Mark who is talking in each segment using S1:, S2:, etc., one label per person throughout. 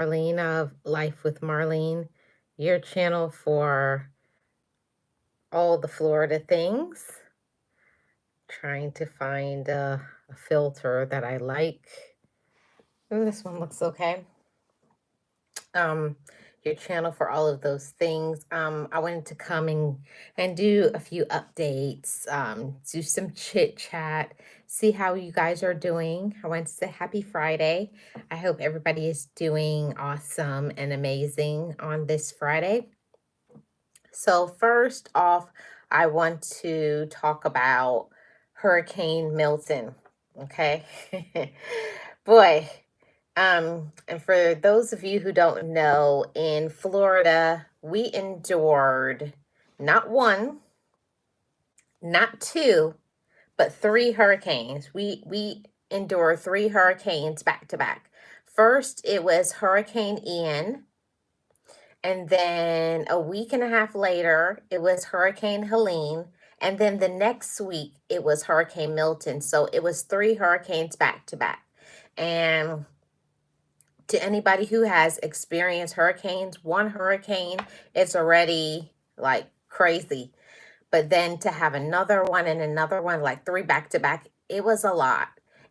S1: Marlene of Life with Marlene, your channel for all the Florida things. Trying to find a filter that I like. Ooh, this one looks okay. Um, your channel for all of those things. I wanted to come and do a few updates, do some chit chat, see how you guys are doing. I want to say happy Friday. I hope everybody is doing awesome and amazing on this Friday. So first off, I want to talk about Hurricane Milton. Okay. Boy, and for those of you who don't know, in Florida, we endured not one, not two, but three hurricanes. We endured three hurricanes back to back. First, it was Hurricane Ian, and then a week and a half later, it was Hurricane Helene. And then the next week, it was Hurricane Milton. So it was three hurricanes back to back. And to anybody who has experienced hurricanes, one hurricane is already like crazy. But then to have another one and another one, like three back to back, it was a lot.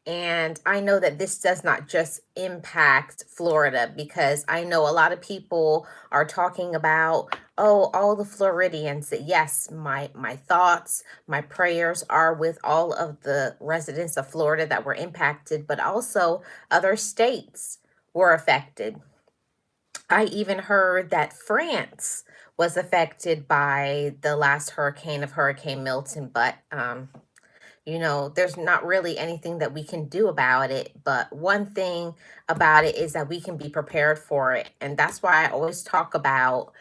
S1: And I know that this does not just impact Florida, because I know a lot of people are talking about, oh, all the Floridians. Yes, my thoughts, my prayers are with all of the residents of Florida that were impacted, but also other states were affected. I even heard that France was affected by the last hurricane of Hurricane Milton, but there's not really anything that we can do about it. But one thing about it is that we can be prepared for it. And that's why I always talk about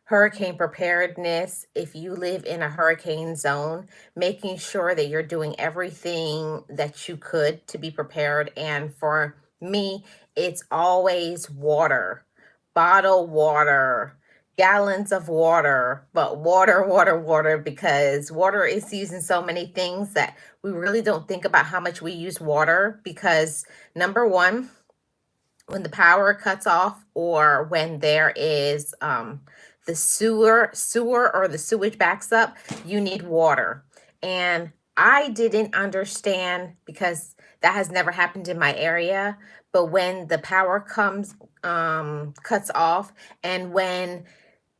S1: hurricane preparedness. If you live in a hurricane zone, making sure that you're doing everything that you could to be prepared. And for me, it's always water, bottled water, gallons of water, but water, water, water, because water is used in so many things that we really don't think about how much we use water. Because number one, when the power cuts off, or when there is the sewer or the sewage backs up, you need water. And I didn't understand, because that has never happened in my area. But when the power cuts off, and when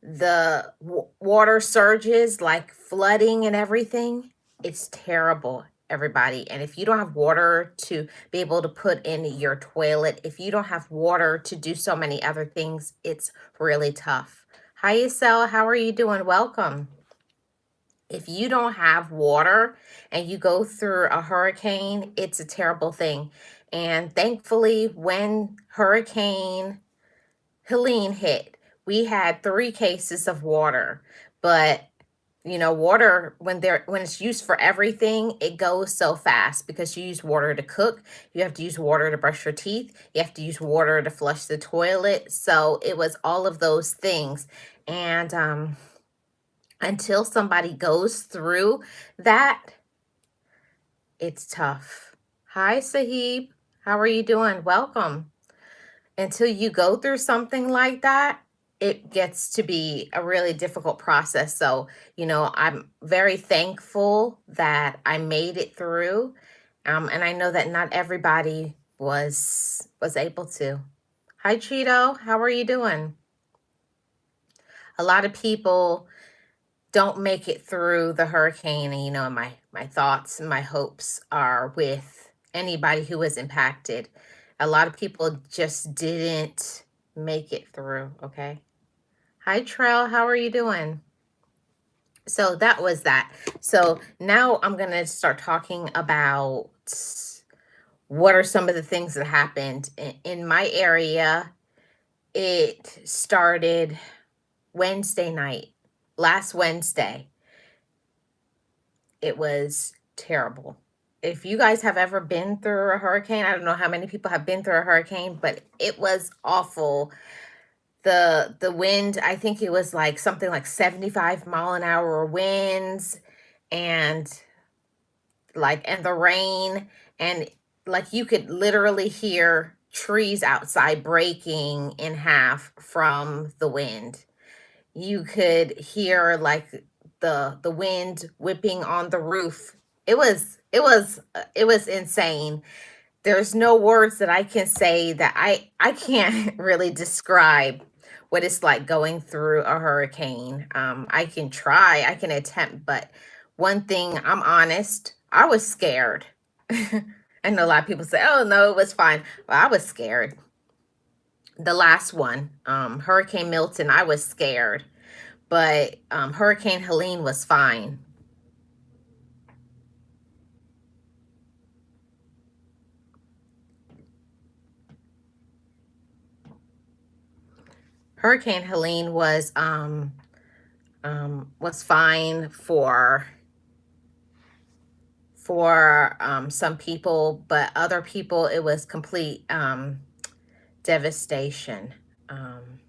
S1: the water surges, like flooding and everything, it's terrible, everybody. And if you don't have water to be able to put in your toilet, if you don't have water to do so many other things, it's really tough. Hi, Isel. How are you doing? Welcome. If you don't have water and you go through a hurricane, it's a terrible thing. And thankfully, when Hurricane Helene hit, we had 3 cases of water. But water, when it's used for everything, it goes so fast, because you use water to cook, you have to use water to brush your teeth, you have to use water to flush the toilet. So it was all of those things. And until somebody goes through that, it's tough. Hi, Sahib. How are you doing? Welcome. Until you go through something like that, it gets to be a really difficult process. So, I'm very thankful that I made it through. And I know that not everybody was able to. Hi, Cheeto. How are you doing? A lot of people don't make it through the hurricane. And, my thoughts and my hopes are with anybody who was impacted. A lot of people just didn't make it through, okay? Hi, Trell. How are you doing? So that was that. So now I'm going to start talking about what are some of the things that happened in my area. It started Wednesday night, last Wednesday. It was terrible. If you guys have ever been through a hurricane, I don't know how many people have been through a hurricane, but it was awful. The wind, I think it was like something like 75-mile-an-hour winds, and the rain, and like you could literally hear trees outside breaking in half from the wind. You could hear like the wind whipping on the roof. It was insane. There's no words that I can say that I can't really describe what it's like going through a hurricane. I can try, I can attempt, but one thing, I'm honest, I was scared. I know a lot of people say, "Oh no, it was fine." Well, I was scared. The last one, Hurricane Milton, I was scared, but Hurricane Helene was fine. Hurricane Helene was fine for some people, but other people it was complete devastation. Um,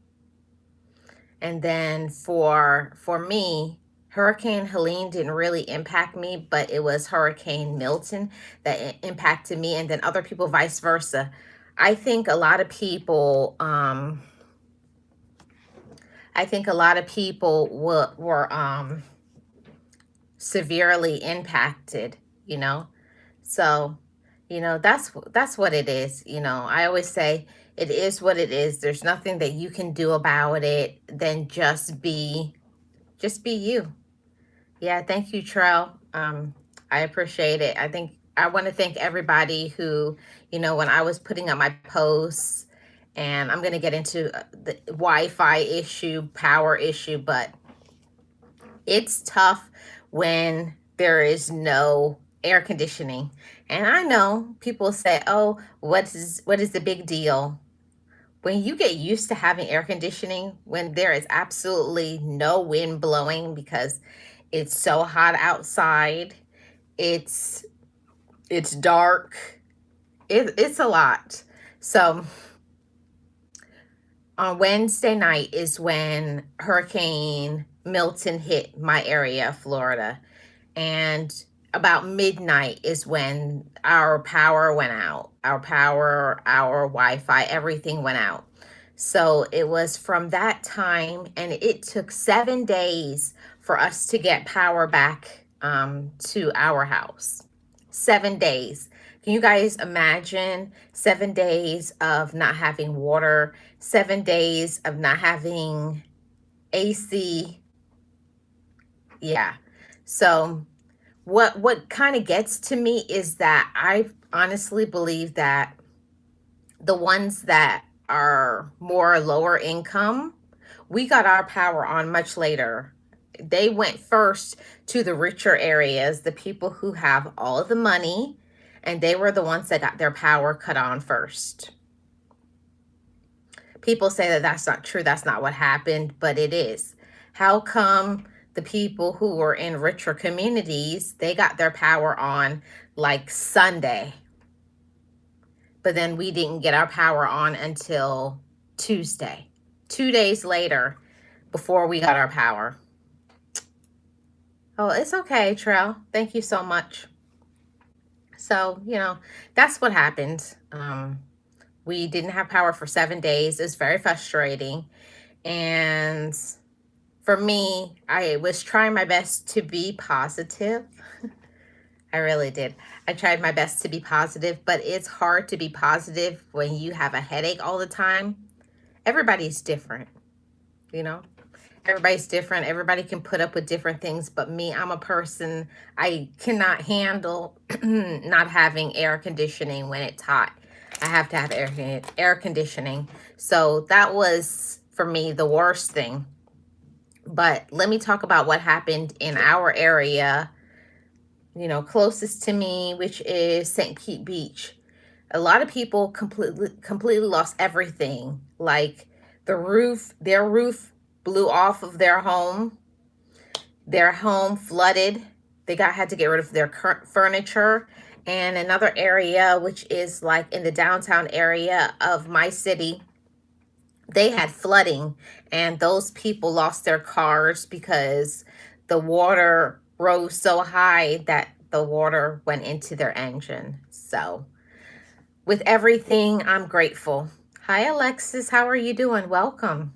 S1: and then for me, Hurricane Helene didn't really impact me, but it was Hurricane Milton that impacted me, and then other people vice versa. I think a lot of people I think a lot of people were severely impacted, you know. So, that's what it is. I always say it is what it is. There's nothing that you can do about it than just be you. Yeah, thank you, Trell. I appreciate it. I want to thank everybody who, when I was putting up my posts, and I'm going to get into the Wi-Fi issue, power issue, but it's tough when there is no air conditioning. And I know people say, "Oh, what is the big deal?" When you get used to having air conditioning, when there is absolutely no wind blowing because it's so hot outside, it's it's dark, it's a lot. So on Wednesday night is when Hurricane Milton hit my area of Florida. And about midnight is when our power went out. Our power, our Wi-Fi, everything went out. So it was from that time, and it took 7 days for us to get power back to our house. 7 days. Can you guys imagine 7 days of not having water, 7 days of not having AC? Yeah. So what kind of gets to me is that I honestly believe that the ones that are more lower income, we got our power on much later. They went first to the richer areas, the people who have all of the money, and they were the ones that got their power cut on first. People say that that's not true, that's not what happened, but it is. How come the people who were in richer communities, they got their power on like Sunday, but then we didn't get our power on until Tuesday, 2 days later, before we got our power? Oh, it's okay, Trell. Thank you so much. So, that's what happened. We didn't have power for 7 days. It's very frustrating. And for me, I was trying my best to be positive. I really did. I tried my best to be positive, but it's hard to be positive when you have a headache all the time. Everybody's different, you know? Everybody's different. Everybody can put up with different things, but me, I'm a person, I cannot handle not having air conditioning when it's hot. I have to have air conditioning. So that was, for me, the worst thing. But let me talk about what happened in our area, closest to me, which is St. Pete Beach. A lot of people completely lost everything. Like their roof blew off of their home. Their home flooded. They had to get rid of their current furniture. And another area, which is like in the downtown area of my city, they had flooding, and those people lost their cars because the water rose so high that the water went into their engine. So With everything, I'm grateful. Hi, Alexis. How are you doing? Welcome.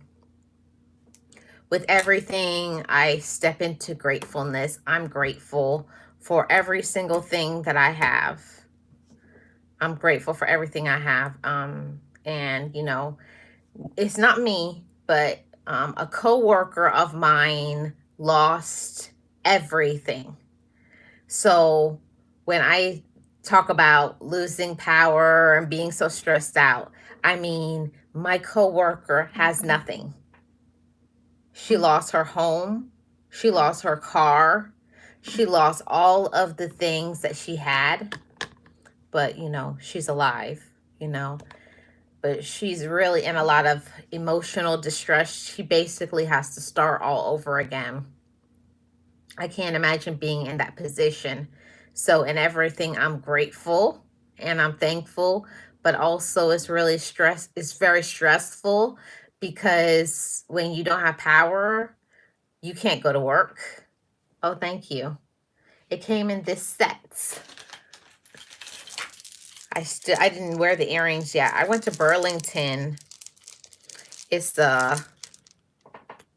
S1: With everything, I step into gratefulness. I'm grateful for every single thing that I have. I'm grateful for everything I have. And you know, it's not me, but a coworker of mine lost everything. So when I talk about losing power and being so stressed out, I mean, my coworker has nothing. She lost her home. She lost her car. She lost all of the things that she had. But, you know, she's alive, you know. But she's really in a lot of emotional distress. She basically has to start all over again. I can't imagine being in that position. So in everything, I'm grateful and I'm thankful, but also it's very stressful because when you don't have power, you can't go to work. Oh, thank you. It came in this set. I didn't wear the earrings yet. I went to Burlington. It's the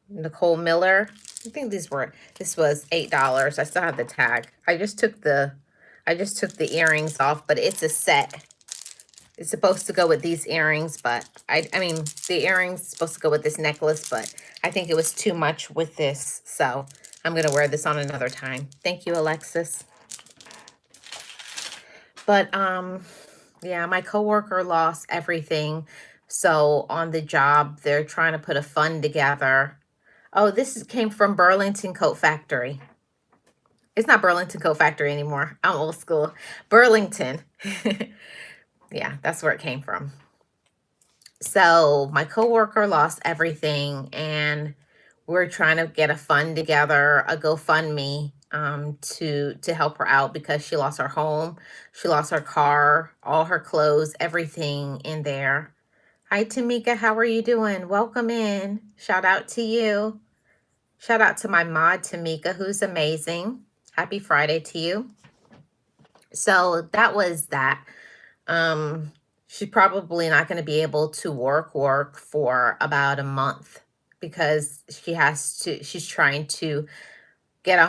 S1: Nicole Miller. I think this was $8. I still have the tag. I just took the earrings off, but it's a set. It's supposed to go with these earrings, but I mean the earrings supposed to go with this necklace, but I think it was too much with this, so I'm gonna wear this on another time. Thank you, Alexis. But yeah, my coworker lost everything. So on the job, they're trying to put a fund together. Oh, came from Burlington Coat Factory. It's not Burlington Coat Factory anymore. I'm old school. Burlington. Yeah, that's where it came from. So my coworker lost everything, and we're trying to get a fund together, a GoFundMe, to help her out because she lost her home, she lost her car, all her clothes, everything in there. Hi, Tamika. How are you doing? Welcome in. Shout out to you. Shout out to my mod, Tamika, who's amazing. Happy Friday to you. So that was that. She's probably not going to be able to work for about a month because she's trying to get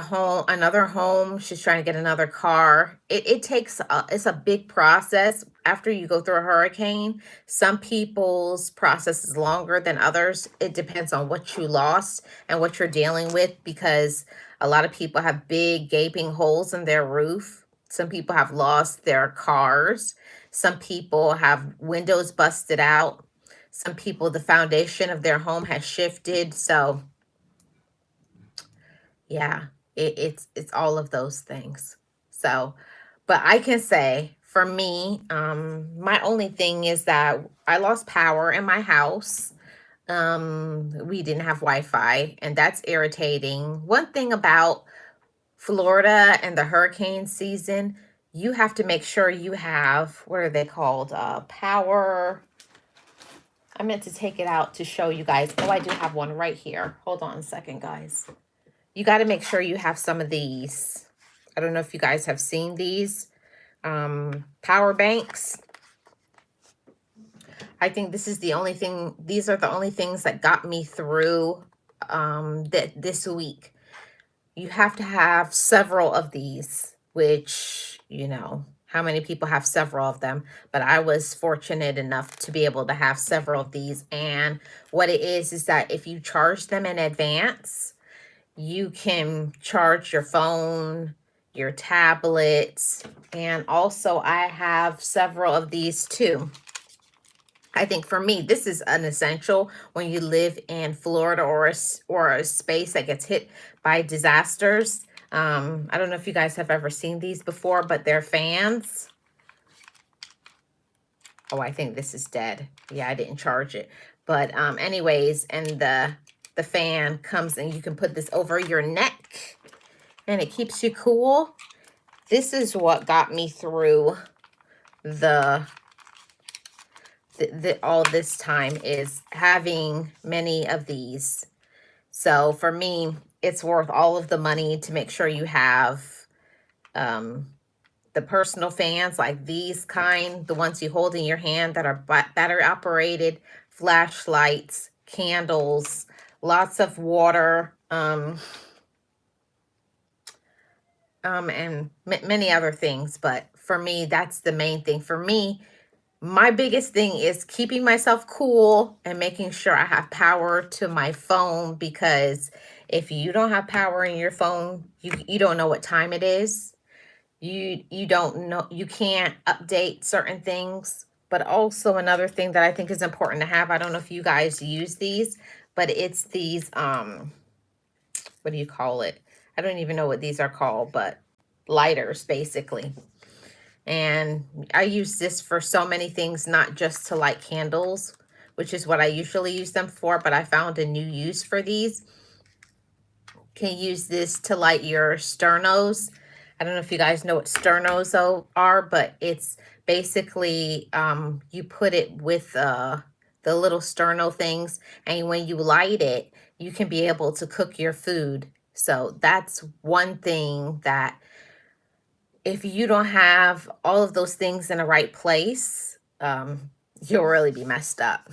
S1: another home. She's trying to get another car. It's a big process after you go through a hurricane. Some people's process is longer than others. It depends on what you lost and what you're dealing with, because a lot of people have big gaping holes in their roof. Some people have lost their cars. Some people have windows busted out. Some people, the foundation of their home has shifted. So yeah, it's all of those things. So, but I can say for me, my only thing is that I lost power in my house. We didn't have Wi-Fi, and that's irritating. One thing about Florida and the hurricane season, you have to make sure you have, what are they called? Power. I meant to take it out to show you guys. Oh, I do have one right here. Hold on a second, guys. You got to make sure you have some of these. I don't know if you guys have seen these power banks. I think this is the only thing. These are the only things that got me through this week. You have to have several of these, which, you know, how many people have several of them? But I was fortunate enough to be able to have several of these. And what it is that if you charge them in advance, you can charge your phone, your tablets, and also I have several of these too. I think for me, this is an essential when you live in Florida or a space that gets hit by disasters. I don't know if you guys have ever seen these before, but they're fans. Oh, I think this is dead. Yeah, I didn't charge it. But anyways, and the fan comes and you can put this over your neck and it keeps you cool. This is what got me through all this time, is having many of these. So for me, it's worth all of the money to make sure you have the personal fans, like these kind, the ones you hold in your hand that are battery operated, flashlights, candles, lots of water, and many other things. But for me, that's the main thing. For me, my biggest thing is keeping myself cool and making sure I have power to my phone, because if you don't have power in your phone, you don't know what time it is. You don't know, you can't update certain things. But also another thing that I think is important to have, I don't know if you guys use these, but it's these what do you call it? I don't even know what these are called, but lighters basically. And I use this for so many things, not just to light candles, which is what I usually use them for, but I found a new use for these. Can use this to light your sternos. I don't know if you guys know what sternos are, but it's basically you put it with the little sterno things, and when you light it, you can be able to cook your food. So that's one thing that if you don't have all of those things in the right place, you'll really be messed up.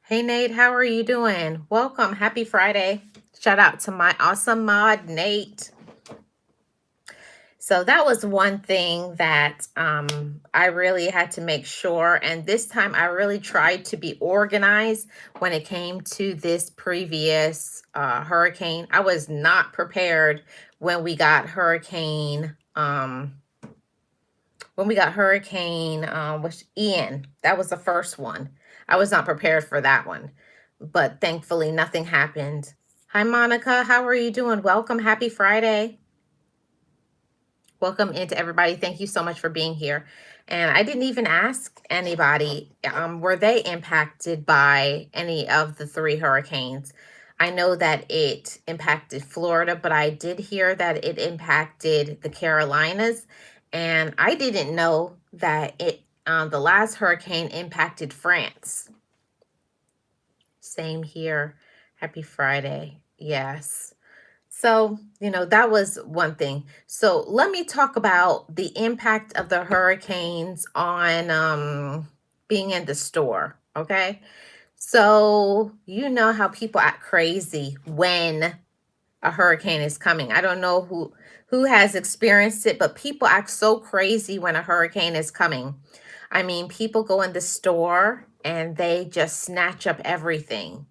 S1: Hey, Nate, how are you doing? Welcome. Happy Friday. Shout out to my awesome mod, Nate. So that was one thing that I really had to make sure. And this time I really tried to be organized when it came to this previous hurricane. I was not prepared when we got Hurricane which Ian. That was the first one. I was not prepared for that one, but thankfully nothing happened. Hi, Monica. How are you doing? Welcome. Happy Friday. Welcome into everybody. Thank you so much for being here. And I didn't even ask anybody, were they impacted by any of the 3 hurricanes? I know that it impacted Florida, but I did hear that it impacted the Carolinas. And I didn't know that the last hurricane impacted France. Same here. Happy Friday. Yes. So, that was one thing. So let me talk about the impact of the hurricanes on being in the store. Okay. So, you know how people act crazy when a hurricane is coming. I don't know who has experienced it, but people act so crazy when a hurricane is coming. I mean, people go in the store and they just snatch up everything.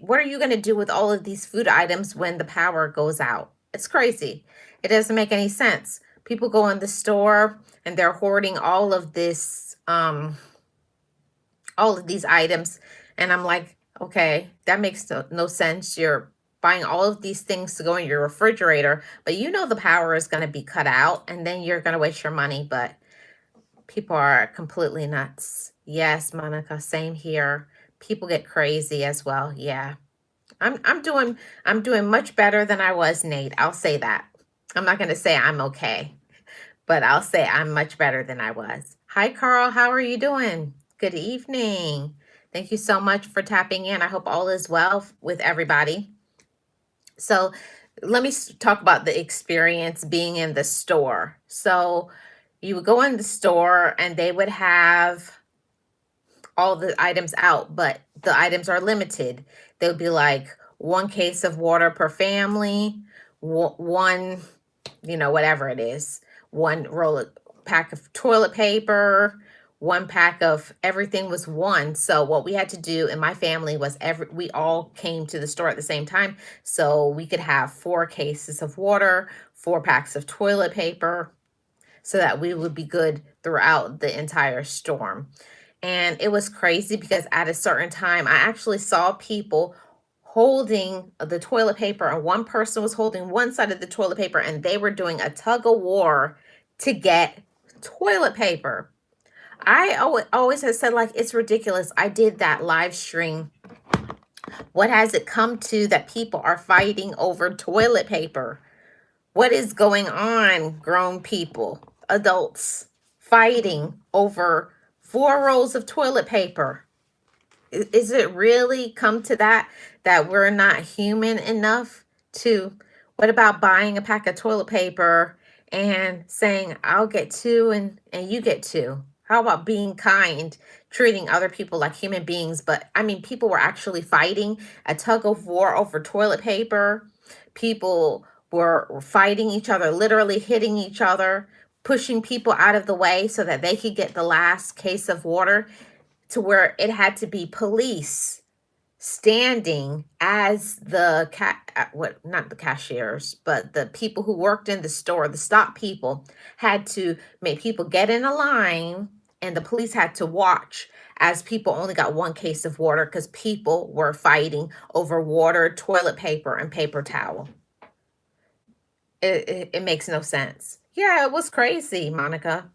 S1: What are you going to do with all of these food items when the power goes out? It's crazy. It doesn't make any sense. People go in the store and they're hoarding all of these items. And I'm like, okay, that makes no sense. You're buying all of these things to go in your refrigerator, but the power is going to be cut out, and then you're going to waste your money. But people are completely nuts. Yes, Monica, same here. People get crazy as well. Yeah. I'm doing much better than I was, Nate. I'll say that. I'm not going to say I'm okay, but I'll say I'm much better than I was. Hi, Carl. How are you doing? Good evening. Thank you so much for tapping in. I hope all is well with everybody. So let me talk about the experience being in the store. So you would go in the store and they would have all the items out, but the items are limited. They would be like 1 case of water per family, one, whatever it is, 1 pack of toilet paper, 1 pack of everything was 1. So what we had to do in my family was we all came to the store at the same time. So we could have 4 cases of water, 4 packs of toilet paper, so that we would be good throughout the entire storm. And it was crazy because at a certain time, I actually saw people holding the toilet paper, and one person was holding one side of the toilet paper, and they were doing a tug of war to get toilet paper. I always have said, like, it's ridiculous. I did that live stream. What has it come to that people are fighting over toilet paper? What is going on, grown people, adults, fighting over 4 rolls of toilet paper? Is it really come to that we're not human enough to, what about buying a pack of toilet paper and saying, I'll get two and you get two? How about being kind, treating other people like human beings? But I mean, people were actually fighting a tug of war over toilet paper. People were fighting each other, literally hitting each other, pushing people out of the way so that they could get the last case of water, to where it had to be police standing as the what, not the cashiers, but the people who worked in the store, the stock people, had to make people get in a line, and the police had to watch as people only got one case of water because people were fighting over water, toilet paper, and paper towel. It makes no sense. Yeah, it was crazy, Monica.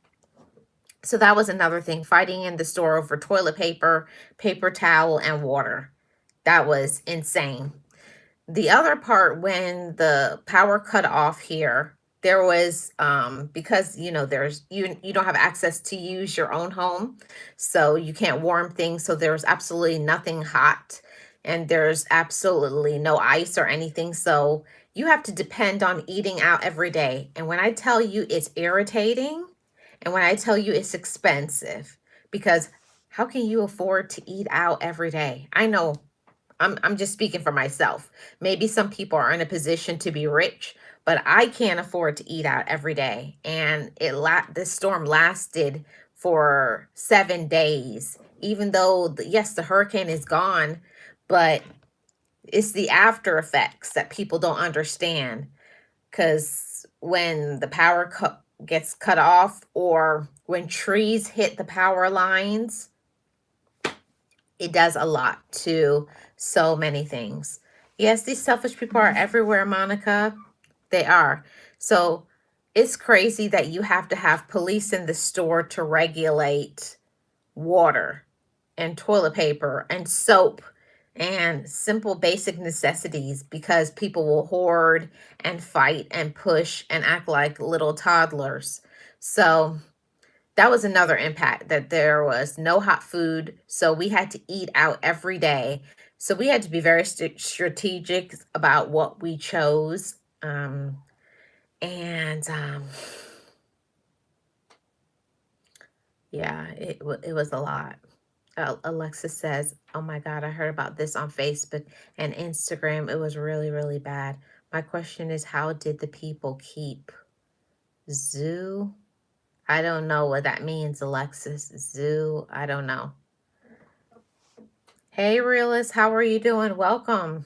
S1: So that was another thing, fighting in the store over toilet paper, paper towel, and water. That was insane. The other part, when the power cut off here, there was because there's you don't have access to use your own home, so you can't warm things, so there's absolutely nothing hot, and there's absolutely no ice or anything, so you have to depend on eating out every day. And when I tell you it's irritating, and when I tell you it's expensive, because how can you afford to eat out every day? I know, I'm just speaking for myself. Maybe some people are in a position to be rich, but I can't afford to eat out every day. And this storm lasted for 7 days, even though yes, the hurricane is gone, but it's the after effects that people don't understand. Because when the power gets cut off, or when trees hit the power lines, it does a lot to so many things. Yes, these selfish people are everywhere, Monica. They are. So it's crazy that you have to have police in the store to regulate water and toilet paper and soap and simple basic necessities, because people will hoard and fight and push and act like little toddlers. So that was another impact, that there was no hot food. So we had to eat out every day. So we had to be very strategic about what we chose. And yeah, it was a lot. Alexa says, oh my God, I heard about this on Facebook and Instagram. It was really, really bad. My question is, how did the people keep zoo? I don't know what that means, Alexis. Zoo, I don't know. Hey, Realist, how are you doing? Welcome.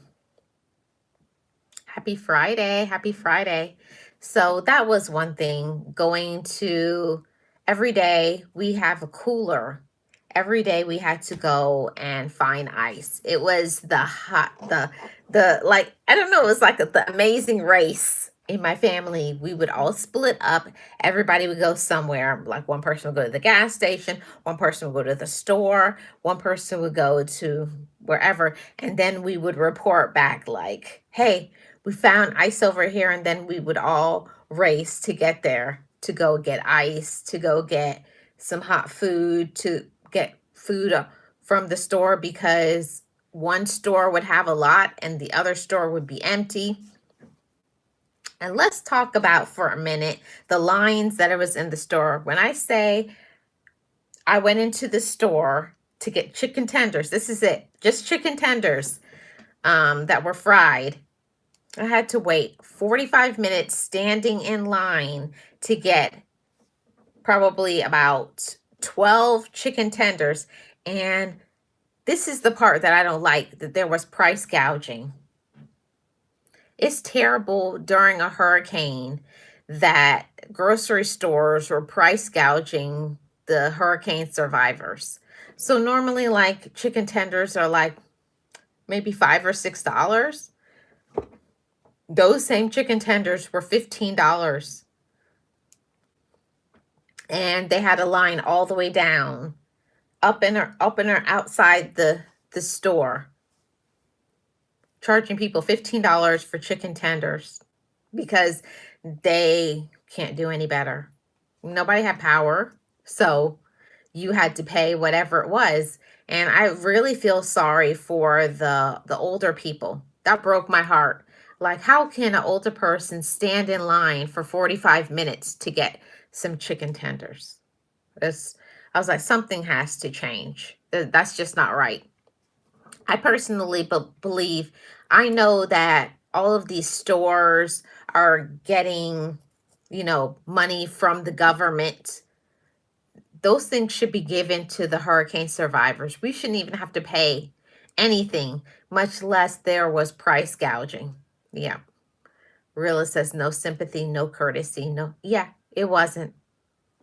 S1: Happy Friday. Happy Friday. So that was one thing, going to every day we have a cooler. Every day we had to go and find ice. It was the like, I don't know, it was like the amazing race. In my family, we would all split up. Everybody would go somewhere. Like, one person would go to the gas station, one person would go to the store, one person would go to wherever, and then we would report back like, hey, we found ice over here. And then we would all race to get there, to go get ice, to go get some hot food, to get food from the store, because one store would have a lot and the other store would be empty. And let's talk about for a minute the lines that it was in the store. When I say I went into the store to get chicken tenders, this is it, just chicken tenders that were fried. I had to wait 45 minutes standing in line to get probably about 12 chicken tenders. And this is the part that I don't like, that there was price gouging. It's terrible during a hurricane that grocery stores were price gouging the hurricane survivors. So normally, like, chicken tenders are like maybe $5 or $6. Those same chicken tenders were $15. And they had a line all the way down, up and outside the store, charging people $15 for chicken tenders because they can't do any better. Nobody had power, so you had to pay whatever it was. And I really feel sorry for the older people. That broke my heart. Like, how can an older person stand in line for 45 minutes to get some chicken tenders? It's, I was like, something has to change. That's just not right. I personally believe, I know that all of these stores are getting, money from the government. Those things should be given to the hurricane survivors. We shouldn't even have to pay anything, much less there was price gouging. Yeah. Real says no sympathy, no courtesy, no. Yeah, it wasn't.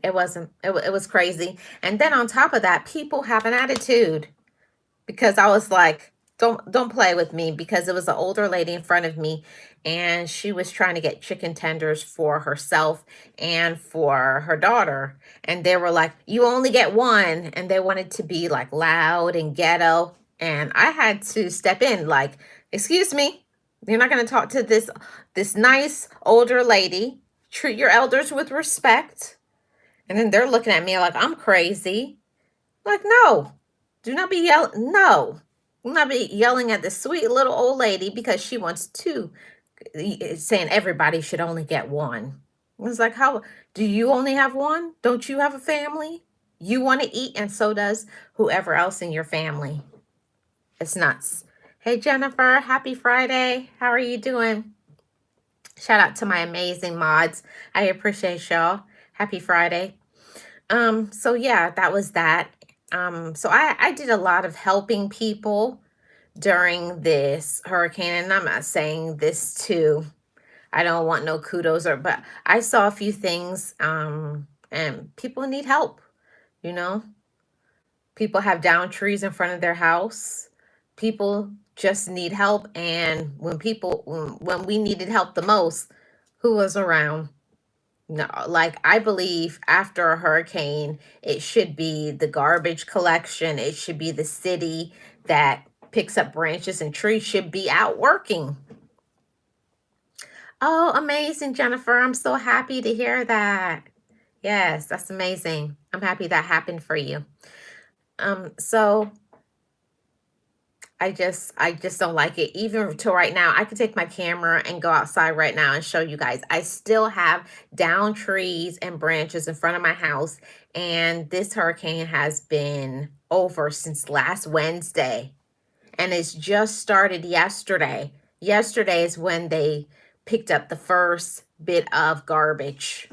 S1: It wasn't. It was crazy. And then on top of that, people have an attitude, because I was like, don't play with me, because it was an older lady in front of me, and she was trying to get chicken tenders for herself and for her daughter, and they were like, you only get one, and they wanted to be like loud and ghetto, and I had to step in like, excuse me, you're not going to talk to this nice older lady. Treat your elders with respect. And then they're looking at me like I'm crazy. Like, no, do not be yelling. No, do not be yelling at this sweet little old lady because she wants two, saying everybody should only get one. It's like, how do you only have one? Don't you have a family? You want to eat, and so does whoever else in your family. It's nuts. Hey, Jennifer, happy Friday. How are you doing? Shout out to my amazing mods. I appreciate y'all. Happy Friday. So yeah, that was that. So I did a lot of helping people during this hurricane, and I'm not saying this to, I don't want no kudos, but I saw a few things, and people need help, you know. People have downed trees in front of their house. People just need help, and when we needed help the most, who was around? No, like, I believe after a hurricane, it should be the garbage collection. It should be the city that picks up branches and trees should be out working. Oh, amazing, Jennifer. I'm so happy to hear that. Yes, that's amazing. I'm happy that happened for you. So I just don't like it. Even to right now, I could take my camera and go outside right now and show you guys. I still have down trees and branches in front of my house, and this hurricane has been over since last Wednesday, and it's just started yesterday. Yesterday is when they picked up the first bit of garbage.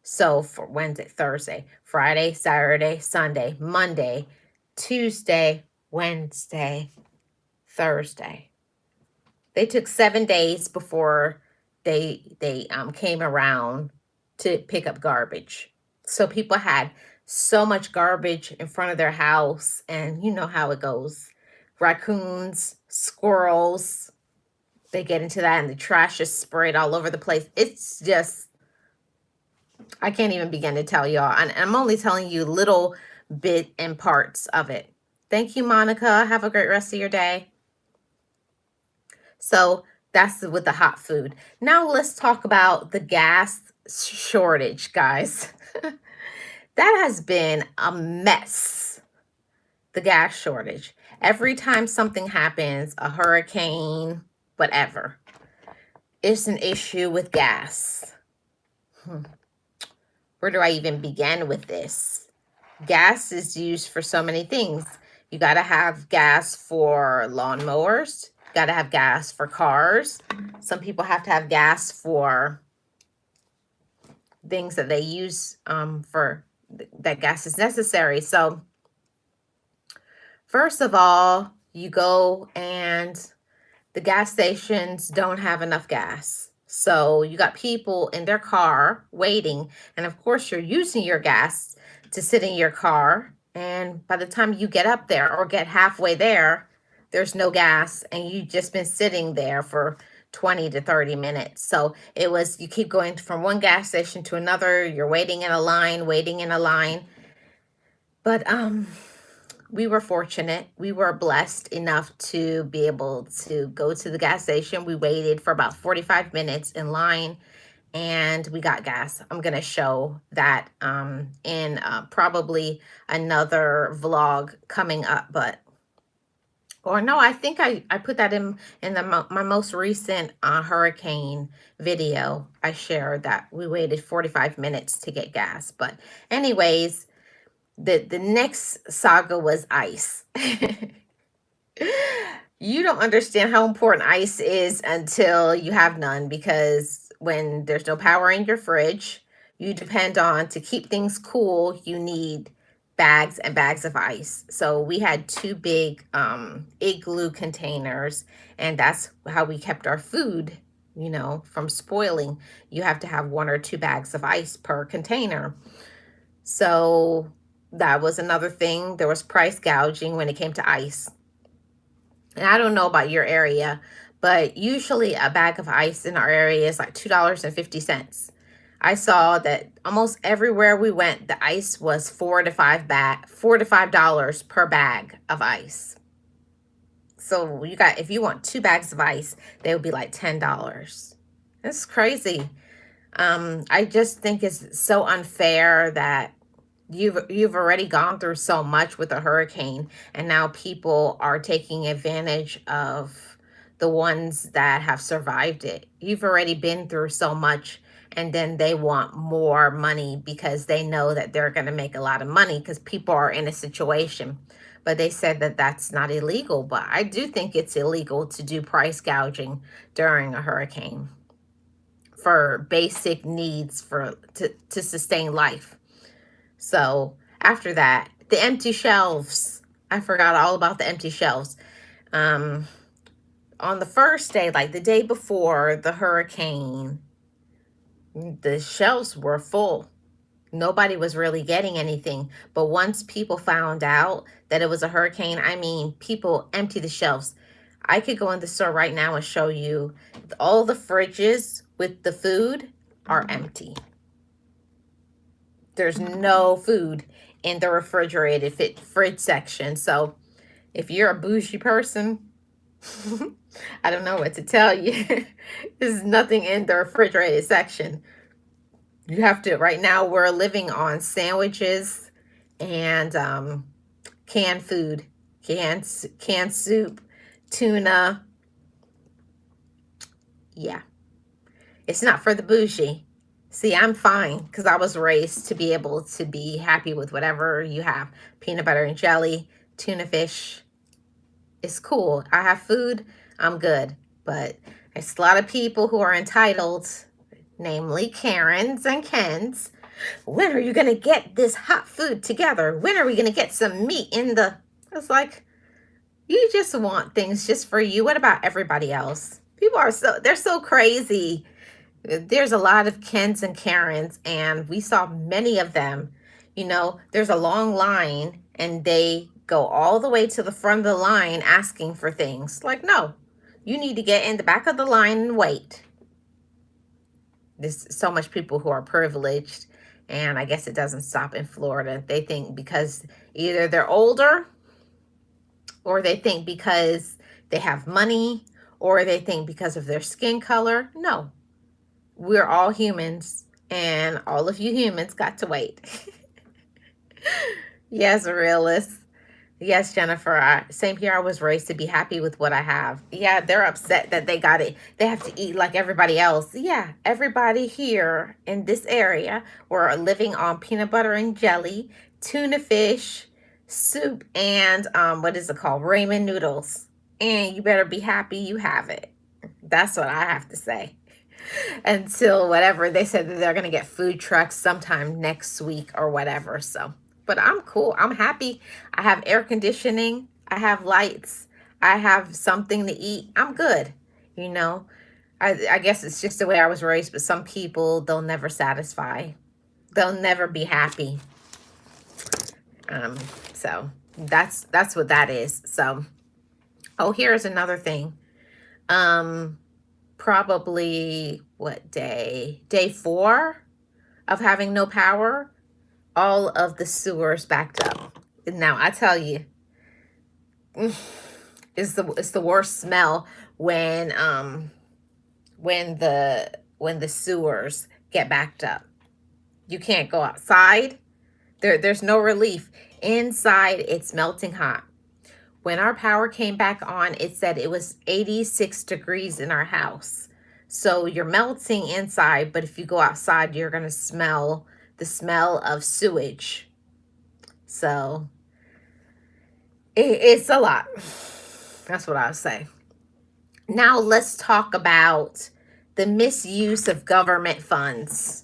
S1: So for Wednesday, Thursday, Friday, Saturday, Sunday, Monday, Tuesday, Wednesday, Thursday. They took 7 days before they came around to pick up garbage. So people had so much garbage in front of their house, and you know how it goes. Raccoons, squirrels, they get into that, and the trash is sprayed all over the place. It's just, I can't even begin to tell y'all. And I'm only telling you little bit and parts of it. Thank you, Monica. Have a great rest of your day. So that's with the hot food. Now let's talk about the gas shortage, guys. That has been a mess. The gas shortage. Every time something happens, a hurricane, whatever, it's an issue with gas. Where do I even begin with this? Gas is used for so many things. You got to have gas for lawnmowers. You got to have gas for cars. Some people have to have gas for things that they use for that gas is necessary. So first of all, you go and the gas stations don't have enough gas. So you got people in their car waiting. And of course, you're using your gas to sit in your car. And by the time you get up there or get halfway there, there's no gas, and you've just been sitting there for 20 to 30 minutes. So it was, you keep going from one gas station to another. You're waiting in a line, waiting in a line. But we were fortunate. We were blessed enough to be able to go to the gas station. We waited for about 45 minutes in line, and we got gas. I'm going to show that in probably another vlog coming up, but Or no, I think I put that in my most recent hurricane video. I shared that we waited 45 minutes to get gas. But anyways, the next saga was ice. You don't understand how important ice is until you have none, because when there's no power in your fridge, you depend on, to keep things cool, you need bags and bags of ice. So we had two big igloo containers, and that's how we kept our food, from spoiling. You have to have 1 or 2 bags of ice per container. So that was another thing. There was price gouging when it came to ice. And I don't know about your area, but usually a bag of ice in our area is like $2.50. I saw that almost everywhere we went, the ice was $4 to $5 per bag of ice. So if you want 2 bags of ice, they would be like $10. That's crazy. I just think it's so unfair that you've already gone through so much with a hurricane, and now people are taking advantage of the ones that have survived it. You've already been through so much, and then they want more money because they know that they're going to make a lot of money because people are in a situation. But they said that that's not illegal, but I do think it's illegal to do price gouging during a hurricane for basic needs to sustain life. So after that, the empty shelves. I forgot all about the empty shelves. On the first day, like the day before the hurricane, the shelves were full. Nobody was really getting anything. But once people found out that it was a hurricane, I mean, people empty the shelves. I could go in the store right now and show you all the fridges with the food are empty. There's no food in the refrigerated fridge section. So if you're a bougie person, I don't know what to tell you. There's nothing in the refrigerated section. You have to, right now we're living on sandwiches and canned food, canned soup, tuna. Yeah, it's not for the bougie. See, I'm fine because I was raised to be able to be happy with whatever you have. Peanut butter and jelly, tuna fish. It's cool. I have food. I'm good. But there's a lot of people who are entitled, namely Karens and Kens. When are you going to get this hot food together? When are we going to get some meat in the... It's like, you just want things just for you. What about everybody else? People they're so crazy. There's a lot of Kens and Karens, and we saw many of them. There's a long line, and they go all the way to the front of the line asking for things. Like, no, you need to get in the back of the line and wait. There's so much people who are privileged, and I guess it doesn't stop in Florida. They think because either they're older, or they think because they have money, or they think because of their skin color. No. We're all humans, and all of you humans got to wait. Yes, realist. Yes, Jennifer. Same here. I was raised to be happy with what I have. Yeah, they're upset that they have to eat like everybody else. Yeah, everybody here in this area were living on peanut butter and jelly, tuna fish, soup, and what is it called? Ramen noodles. And you better be happy you have it. That's what I have to say. Until whatever, they said that they're going to get food trucks sometime next week or whatever. So, but I'm cool. I'm happy. I have air conditioning. I have lights. I have something to eat. I'm good. I guess it's just the way I was raised, but some people, they'll never satisfy. They'll never be happy. So that's what that is. So, oh, here's another thing. Probably what day 4 of having no power, all of the sewers backed up. Now I tell you, it's the worst smell when the sewers get backed up. You can't go outside. There's no relief. Inside, it's melting hot. When our power came back on, it said it was 86 degrees in our house. So you're melting inside, but if you go outside, you're going to smell the smell of sewage. So it's a lot. That's what I would say. Now let's talk about the misuse of government funds.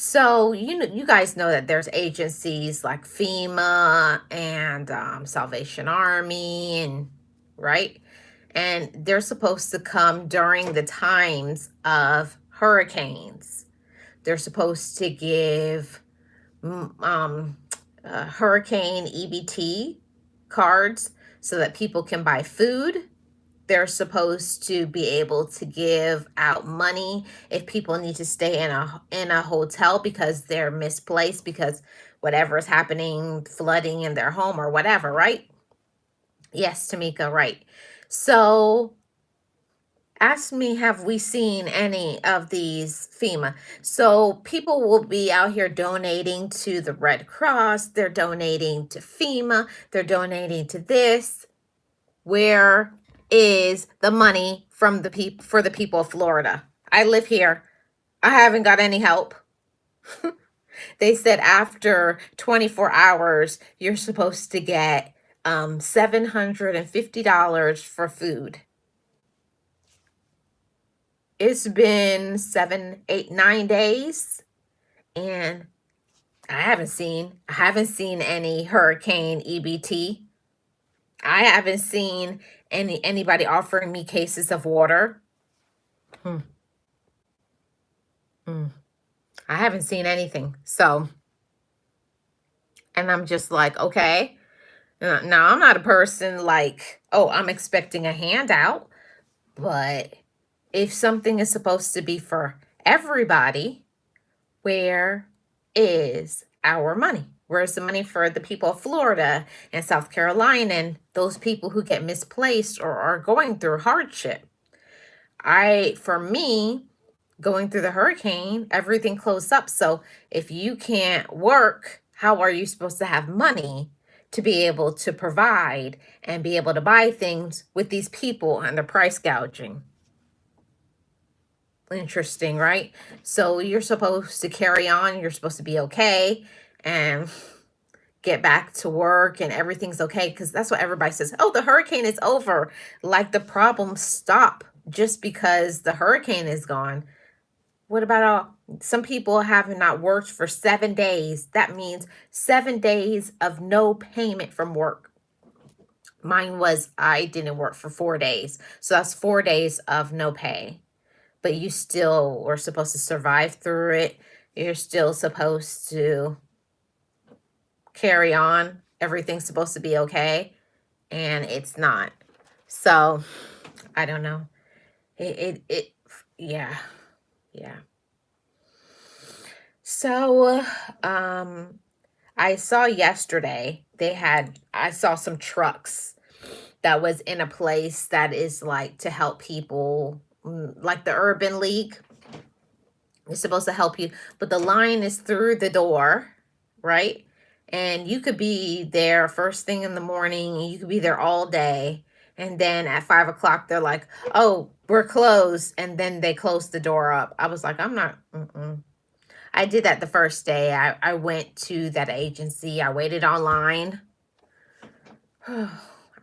S1: So you guys know that there's agencies like FEMA and Salvation Army, and right, and they're supposed to come during the times of hurricanes. They're supposed to give hurricane EBT cards so that people can buy food. They're supposed to be able to give out money if people need to stay in a hotel because they're misplaced because whatever is happening, flooding in their home or whatever, right? Yes, Tamika, right. So ask me, have we seen any of these FEMA? So people will be out here donating to the Red Cross, they're donating to FEMA, they're donating to this. Where is the money from the people for the people of Florida? I live here. I haven't got any help. They said after 24 hours, you're supposed to get $750 for food. It's been 7, 8, 9 days, and I haven't seen any hurricane EBT. I haven't seen anybody offering me cases of water. Hmm. I haven't seen anything. So, and I'm just like, okay. Now, I'm not a person like, oh, I'm expecting a handout. But if something is supposed to be for everybody, where is our money? Where's the money for the people of Florida and South Carolina and those people who get misplaced or are going through hardship? For me, going through the hurricane, everything closed up. So if you can't work, how are you supposed to have money to be able to provide and be able to buy things with these people and the price gouging? Interesting, right? So you're supposed to carry on, you're supposed to be okay and get back to work and everything's okay, because that's what everybody says. Oh, the hurricane is over. Like the problems stop just because the hurricane is gone. What about some people have not worked for 7 days? That means 7 days of no payment from work. Mine was, I didn't work for 4 days. So that's 4 days of no pay. But you still were supposed to survive through it. You're still supposed to carry on. Everything's supposed to be okay. And it's not. So, I don't know. Yeah. So, I saw yesterday I saw some trucks that was in a place that is like to help people, like the Urban League. It's supposed to help you, but the line is through the door, right? And you could be there first thing in the morning, and you could be there all day. And then at 5 o'clock, they're like, oh, we're closed. And then they close the door up. I was like, I'm not, I did that the first day. I went to that agency. I waited online. I'm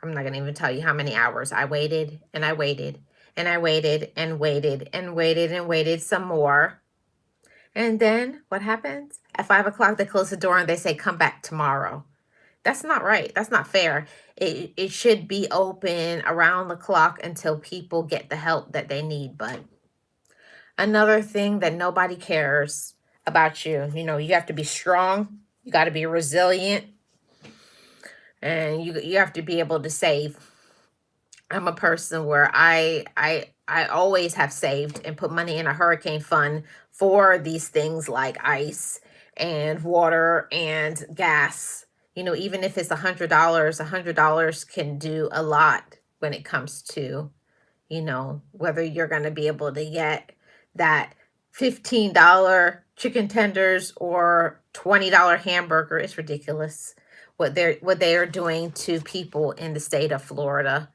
S1: not going to even tell you how many hours I waited and I waited and I waited and waited and waited and waited some more. And then what happens? At 5 o'clock, they close the door and they say, come back tomorrow. That's not right. That's not fair. It should be open around the clock until people get the help that they need. But another thing that nobody cares about you, you have to be strong. You got to be resilient. And you have to be able to save. I'm a person where I always have saved and put money in a hurricane fund for these things like ice and water and gas. Even if it's $100 can do a lot when it comes to, whether you're going to be able to get that $15 chicken tenders or $20 hamburger. Is ridiculous. what they are doing to people in the state of Florida.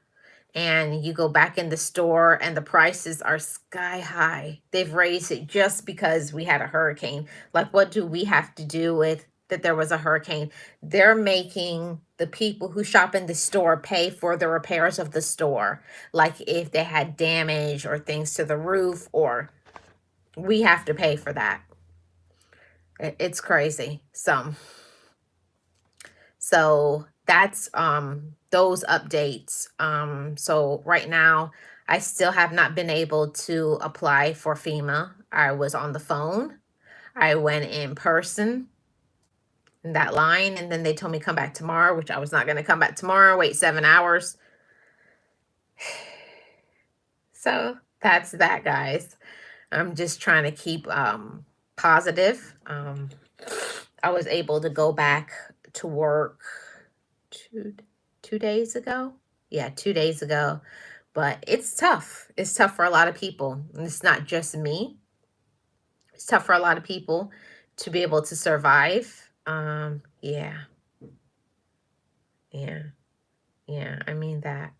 S1: And you go back in the store and the prices are sky high. They've raised it just because we had a hurricane. Like, what do we have to do with that there was a hurricane? They're making the people who shop in the store pay for the repairs of the store. Like if they had damage or things to the roof, or we have to pay for that. It's crazy. So that's those updates. So right now I still have not been able to apply for FEMA. I was on the phone. I went in person in that line, and then they told me come back tomorrow, which I was not going to come back tomorrow, wait 7 hours. So that's that, guys. I'm just trying to keep positive. I was able to go back to work two days ago. Yeah, 2 days ago. But it's tough. It's tough for a lot of people. And it's not just me. It's tough for a lot of people to be able to survive. Yeah. I mean that.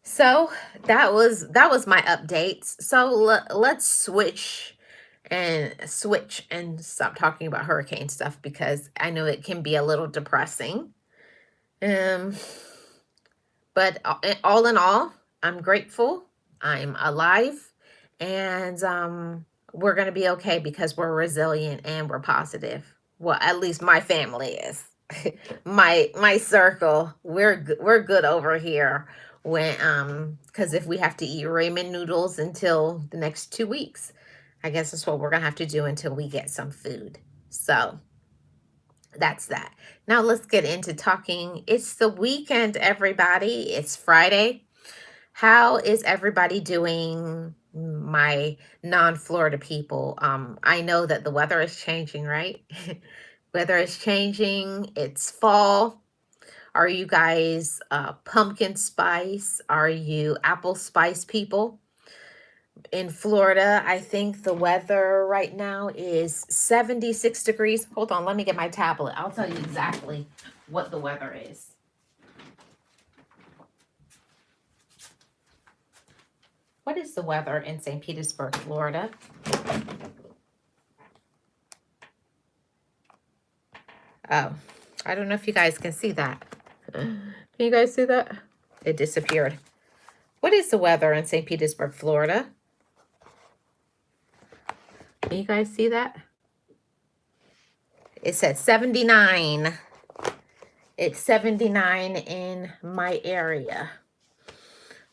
S1: So that was my updates. So let's switch and stop talking about hurricane stuff, because I know it can be a little depressing. But all in all, I'm grateful. I'm alive, and we're going to be okay because we're resilient and we're positive. Well, at least my family is. my circle, we're good over here. When because if we have to eat ramen noodles until the next 2 weeks, I guess that's what we're gonna have to do until we get some food. So that's that. Now let's get into talking. It's the weekend, everybody. It's Friday. How is everybody doing? My non-Florida people. I know that the weather is changing, right? Weather is changing. It's fall. Are you guys pumpkin spice? Are you apple spice people? In Florida, I think the weather right now is 76 degrees. Hold on, let me get my tablet. I'll tell you exactly what the weather is. What is the weather in St. Petersburg, Florida? Oh, I don't know if you guys can see that. Can you guys see that? It disappeared. What is the weather in St. Petersburg, Florida? Can you guys see that? It said 79. It's 79 in my area.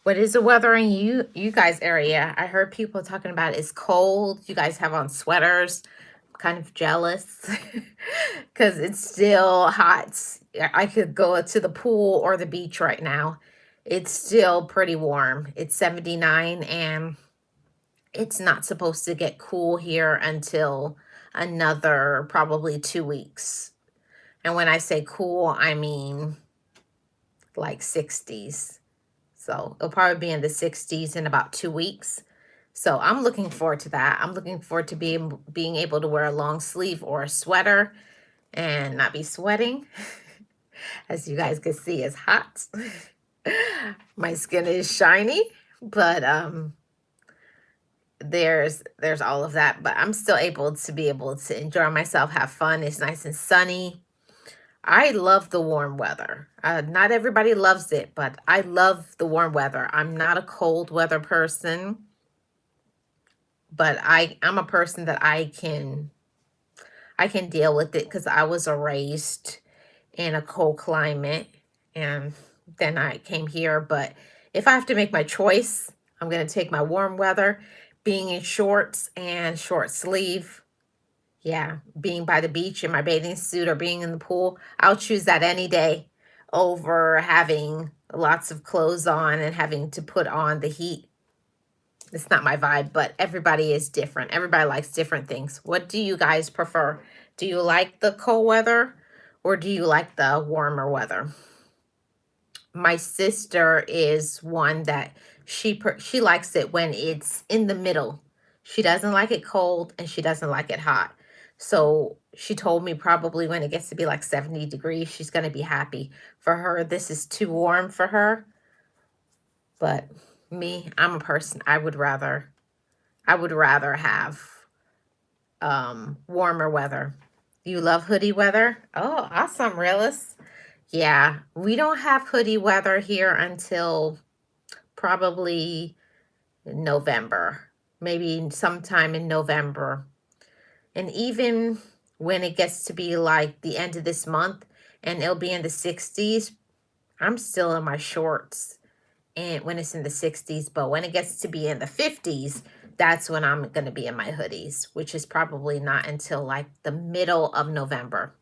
S1: What is the weather in you guys' area? I heard people talking about it's cold. You guys have on sweaters. I'm kind of jealous because it's still hot. I could go to the pool or the beach right now. It's still pretty warm. It's 79, and it's not supposed to get cool here until another probably 2 weeks. And when I say cool, I mean like 60s. So it'll probably be in the 60s in about 2 weeks. So I'm looking forward to that. I'm looking forward to being able to wear a long sleeve or a sweater and not be sweating. As you guys can see, it's hot. My skin is shiny, but there's all of that. But I'm still able to enjoy myself, have fun. It's nice and sunny. I love the warm weather. Not everybody loves it, but I love the warm weather. I'm not a cold weather person, but I'm a person that I can deal with it because I was raised in a cold climate, and then I came here. But if I have to make my choice, I'm going to take my warm weather, being in shorts and short sleeve. Yeah, being by the beach in my bathing suit or being in the pool, I'll choose that any day over having lots of clothes on and having to put on the heat. It's not my vibe, but everybody is different. Everybody likes different things. What do you guys prefer? Do you like the cold weather or do you like the warmer weather? My sister is one that she likes it when it's in the middle. She doesn't like it cold and she doesn't like it hot. So she told me probably when it gets to be like 70 degrees, she's going to be happy. For her, this is too warm for her. But me, I'm a person, I would rather have warmer weather. You love hoodie weather? Oh, awesome, realist. Yeah, we don't have hoodie weather here until probably November, maybe sometime in November. And even when it gets to be like the end of this month and it'll be in the 60s, I'm still in my shorts and when it's in the 60s, but when it gets to be in the 50s, that's when I'm going to be in my hoodies, which is probably not until like the middle of November.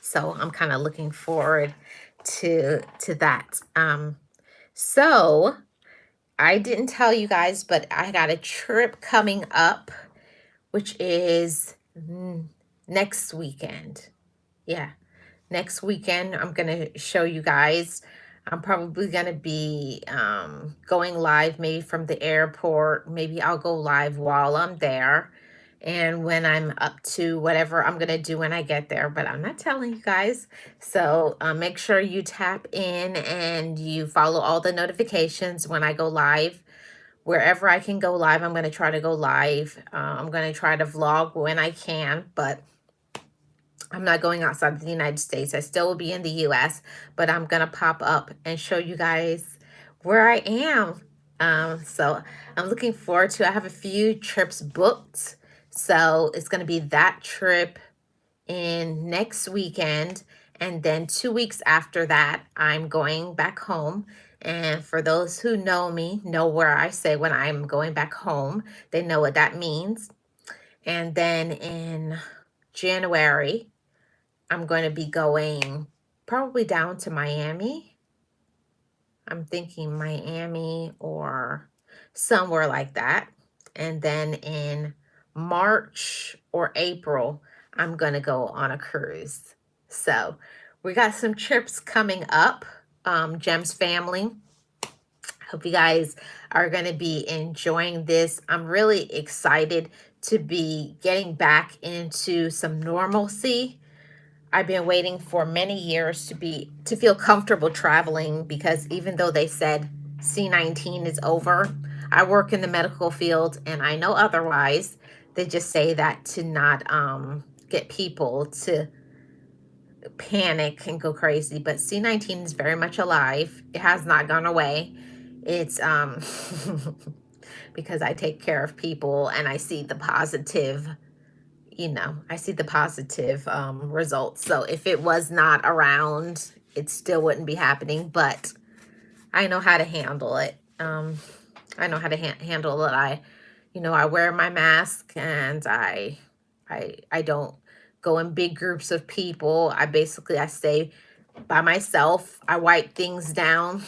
S1: So I'm kind of looking forward to that. So I didn't tell you guys, but I got a trip coming up, which is next weekend. Yeah, next weekend. I'm going to show you guys. I'm probably going to be going live maybe from the airport. Maybe I'll go live while I'm there. And when I'm up to whatever I'm going to do when I get there, but I'm not telling you guys. So make sure you tap in and you follow all the notifications when I go live. Wherever I can go live, I'm going to try to go live. I'm going to try to vlog when I can, but I'm not going outside of the United States. I still will be in the US, but I'm going to pop up and show you guys where I am. So I'm looking forward to, I have a few trips booked. So it's going to be that trip in next weekend. And then 2 weeks after that, I'm going back home. And for those who know me, know where I say when I'm going back home, they know what that means. And then in January, I'm going to be going probably down to Miami. I'm thinking Miami or somewhere like that. And then in March or April, I'm going to go on a cruise. So we got some trips coming up. Jem's family. Hope you guys are going to be enjoying this. I'm really excited to be getting back into some normalcy. I've been waiting for many years to feel comfortable traveling because even though they said C-19 is over, I work in the medical field and I know otherwise. They just say that to not get people to panic and go crazy. But C-19 is very much alive. It has not gone away. It's because I take care of people and I see the positive, I see the positive results. So if it was not around, it still wouldn't be happening, but I know how to handle it. I know how to handle it. I wear my mask and I don't go in big groups of people. I stay by myself. I wipe things down,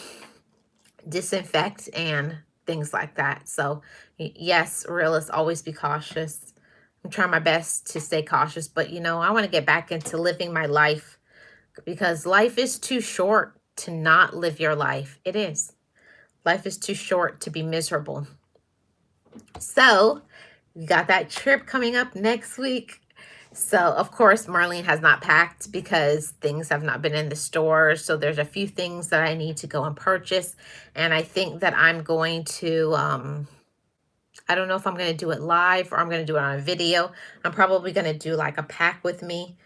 S1: disinfect and things like that. So yes, realists, always be cautious. I'm trying my best to stay cautious, but I want to get back into living my life because life is too short to not live your life. It is. Life is too short to be miserable. So we got that trip coming up next week. So, of course, Marlene has not packed because things have not been in the store. So there's a few things that I need to go and purchase. And I think that I'm going to, I don't know if I'm going to do it live or I'm going to do it on a video. I'm probably going to do like a pack with me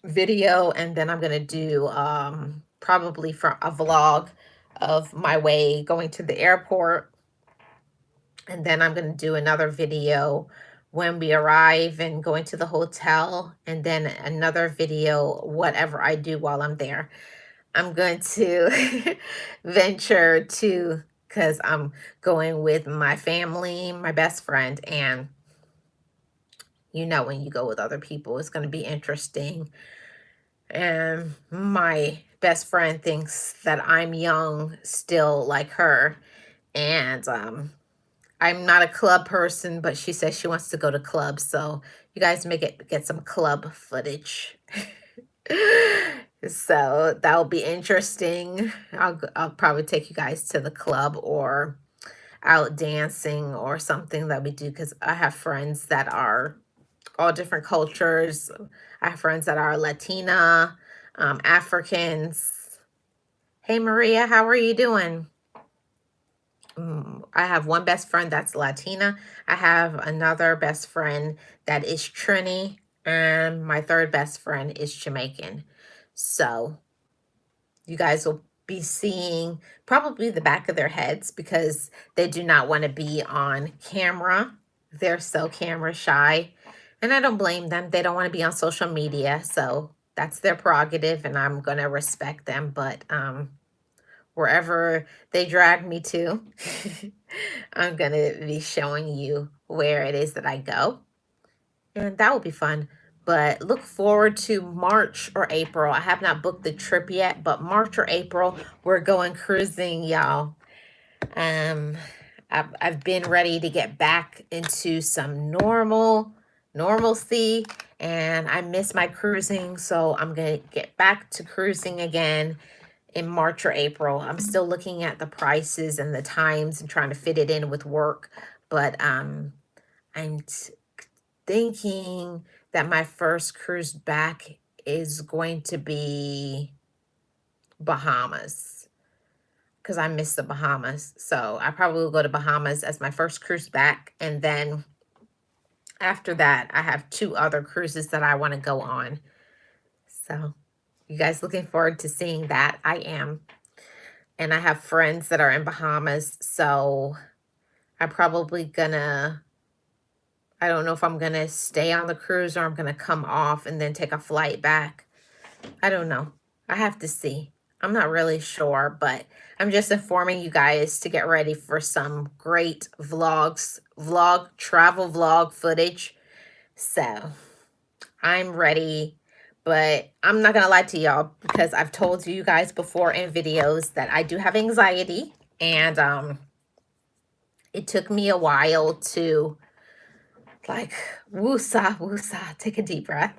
S1: video. And then I'm going to do probably for a vlog of my way going to the airport. And then I'm going to do another video when we arrive and going to the hotel. And then another video, whatever I do while I'm there. I'm going to venture to, because I'm going with my family, my best friend. And when you go with other people, it's going to be interesting. And my best friend thinks that I'm young still like her. And I'm not a club person, but she says she wants to go to clubs. So you guys may get some club footage. So that'll be interesting. I'll probably take you guys to the club or out dancing or something that we do because I have friends that are all different cultures. I have friends that are Latina, Africans. Hey, Maria, how are you doing? I have one best friend that's Latina. I have another best friend that is Trini, and my third best friend is Jamaican. So you guys will be seeing probably the back of their heads because they do not want to be on camera. They're so camera shy, and I don't blame them. They don't want to be on social media, so that's their prerogative, and I'm going to respect them. But wherever they drag me to, I'm going to be showing you where it is that I go. And that will be fun. But look forward to March or April. I have not booked the trip yet, but March or April, we're going cruising, y'all. Um, I've been ready to get back into some normalcy, and I miss my cruising, so I'm going to get back to cruising again in March or April. I'm still looking at the prices and the times and trying to fit it in with work, but I'm thinking that my first cruise back is going to be Bahamas because I miss the Bahamas. So I probably will go to Bahamas as my first cruise back. And then after that, I have 2 other cruises that I want to go on. So you guys looking forward to seeing that? I am. And I have friends that are in Bahamas. So I'm probably gonna, I don't know if I'm gonna stay on the cruise or I'm gonna come off and then take a flight back. I don't know. I have to see. I'm not really sure, but I'm just informing you guys to get ready for some great travel vlog footage. So I'm ready, but I'm not gonna lie to y'all because I've told you guys before in videos that I do have anxiety, and it took me a while to like woosah, woosah, take a deep breath,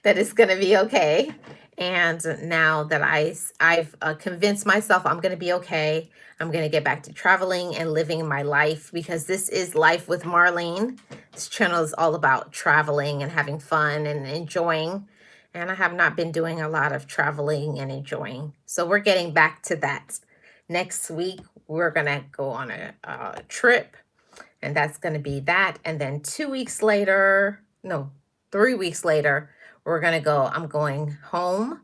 S1: that it's going to be okay. And now that I've convinced myself I'm going to be okay, I'm going to get back to traveling and living my life because this is Life with Marlene. This channel is all about traveling and having fun and enjoying. And I have not been doing a lot of traveling and enjoying. So we're getting back to that. Next week, we're going to go on a trip. And that's going to be that. And then 2 weeks later, no, 3 weeks later, I'm going home.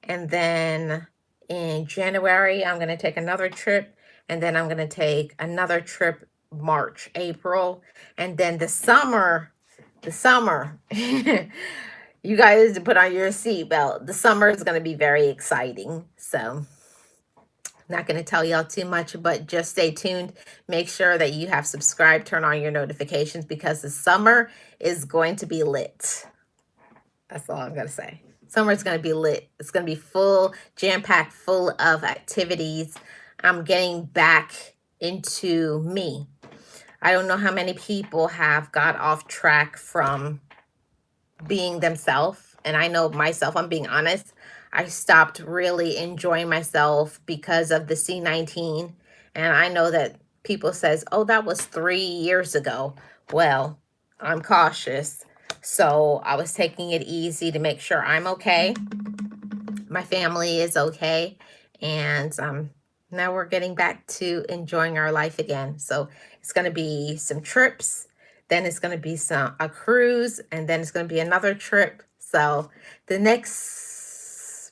S1: And then in January, I'm going to take another trip. And then I'm going to take another trip March, April. And then the summer, you guys put on your seatbelt. The summer is going to be very exciting. So not going to tell y'all too much, but just stay tuned. Make sure that you have subscribed, turn on your notifications because the summer is going to be lit. That's all I'm going to say. Summer's going to be lit. It's going to be full, jam-packed, full of activities. I'm getting back into me. I don't know how many people have got off track from being themselves. And I know myself, I'm being honest, I stopped really enjoying myself because of the C-19. And I know that people says, oh, that was 3 years ago. Well, I'm cautious. So I was taking it easy to make sure I'm okay. My family is okay. And now we're getting back to enjoying our life again. So it's going to be some trips. Then it's going to be a cruise. And then it's going to be another trip. So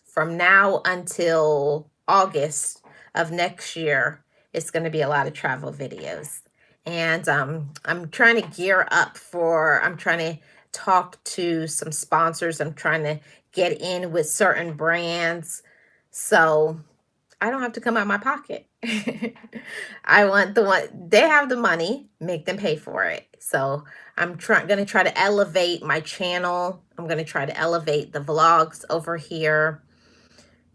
S1: from now until August of next year, it's going to be a lot of travel videos. And I'm trying to gear up I'm trying to talk to some sponsors. I'm trying to get in with certain brands so I don't have to come out of my pocket. I want they have the money, make them pay for it. So I'm going to try to elevate my channel. I'm going to try to elevate the vlogs over here,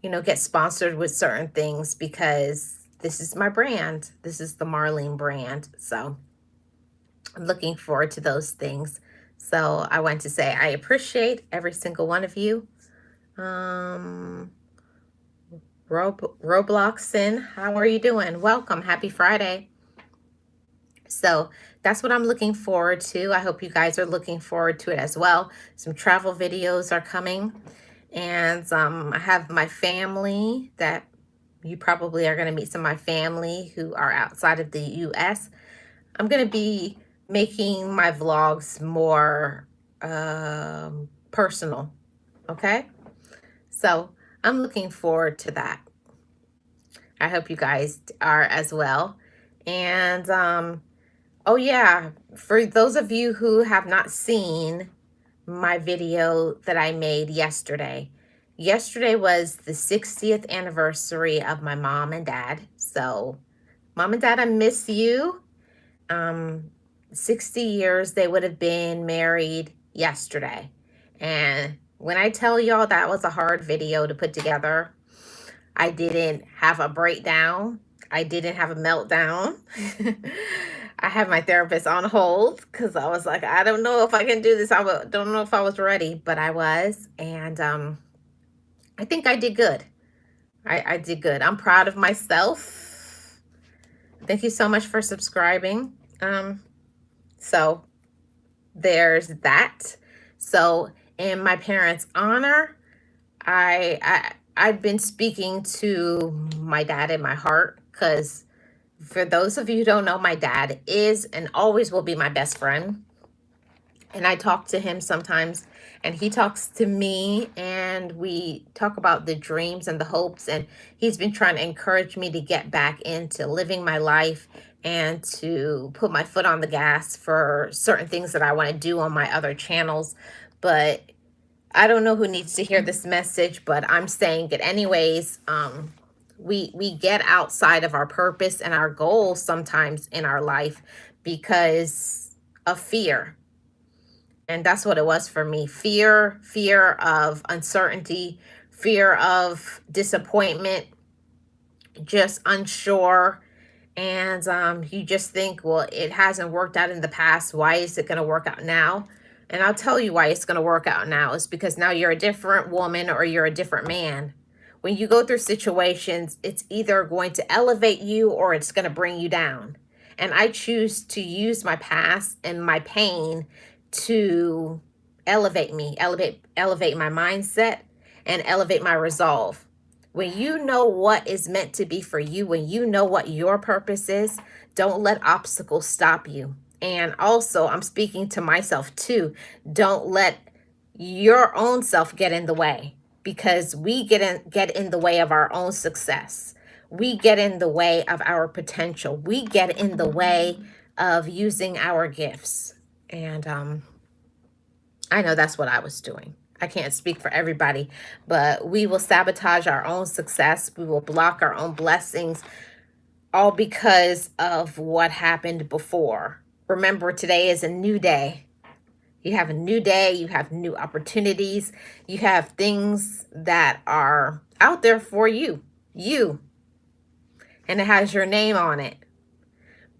S1: get sponsored with certain things because this is my brand. This is the Marlene brand. So I'm looking forward to those things. So I want to say I appreciate every single one of you. Robloxin, how are you doing? Welcome. Happy Friday. So that's what I'm looking forward to. I hope you guys are looking forward to it as well. Some travel videos are coming. And I have my family that you probably are going to meet some of my family who are outside of the US. I'm going to be making my vlogs more personal. Okay. So I'm looking forward to that. I hope you guys are as well. And oh yeah, for those of you who have not seen my video that I made yesterday. Yesterday was the 60th anniversary of my mom and dad. So, mom and dad, I miss you. 60 years they would have been married yesterday. And when I tell y'all that was a hard video to put together, I didn't have a breakdown. I didn't have a meltdown. I had my therapist on hold because I was like, I don't know if I can do this. Don't know if I was ready, but I was. And I think I did good. I did good. I'm proud of myself. Thank you so much for subscribing. So there's that. So in my parents' honor, I've been speaking to my dad in my heart because for those of you who don't know, my dad is and always will be my best friend. And I talk to him sometimes and he talks to me and we talk about the dreams and the hopes. And he's been trying to encourage me to get back into living my life and to put my foot on the gas for certain things that I want to do on my other channels. But I don't know who needs to hear this message, but I'm saying it anyways. We get outside of our purpose and our goals sometimes in our life because of fear. And that's what it was for me. Fear of uncertainty, fear of disappointment, just unsure. And you just think, well, it hasn't worked out in the past. Why is it going to work out now? And I'll tell you why it's going to work out now. It's because now you're a different woman or you're a different man. When you go through situations, it's either going to elevate you or it's going to bring you down. And I choose to use my past and my pain to elevate me, elevate my mindset and elevate my resolve. When you know what is meant to be for you, when you know what your purpose is, don't let obstacles stop you. And also, I'm speaking to myself too. Don't let your own self get in the way because we get in the way of our own success. We get in the way of our potential. We get in the way of using our gifts. And I know that's what I was doing. I can't speak for everybody, but we will sabotage our own success. We will block our own blessings, all because of what happened before. Remember, today is a new day. You have a new day. You have new opportunities. You have things that are out there for you. And it has your name on it.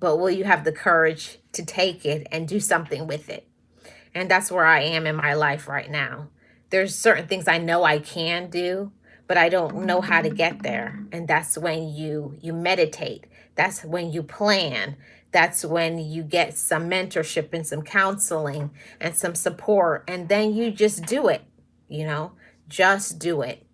S1: But will you have the courage to take it and do something with it? And that's where I am in my life right now. There's certain things I know I can do, but I don't know how to get there. And that's when you meditate. That's when you plan. That's when you get some mentorship and some counseling and some support. And then you just do it, just do it.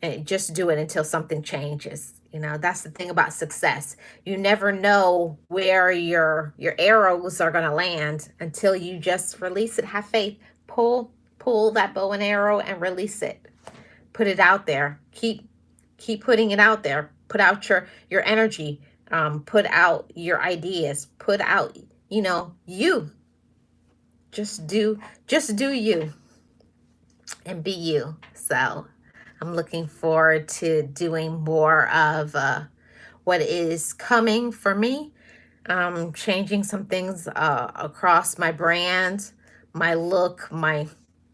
S1: And just do it until something changes. That's the thing about success. You never know where your arrows are going to land until you just release it. Have faith. Pull that bow and arrow and release it. Put it out there. Keep putting it out there. Put out your energy. Put out your ideas. Put out, you. Just do you and be you. So I'm looking forward to doing more of what is coming for me. Changing some things across my brand, my look,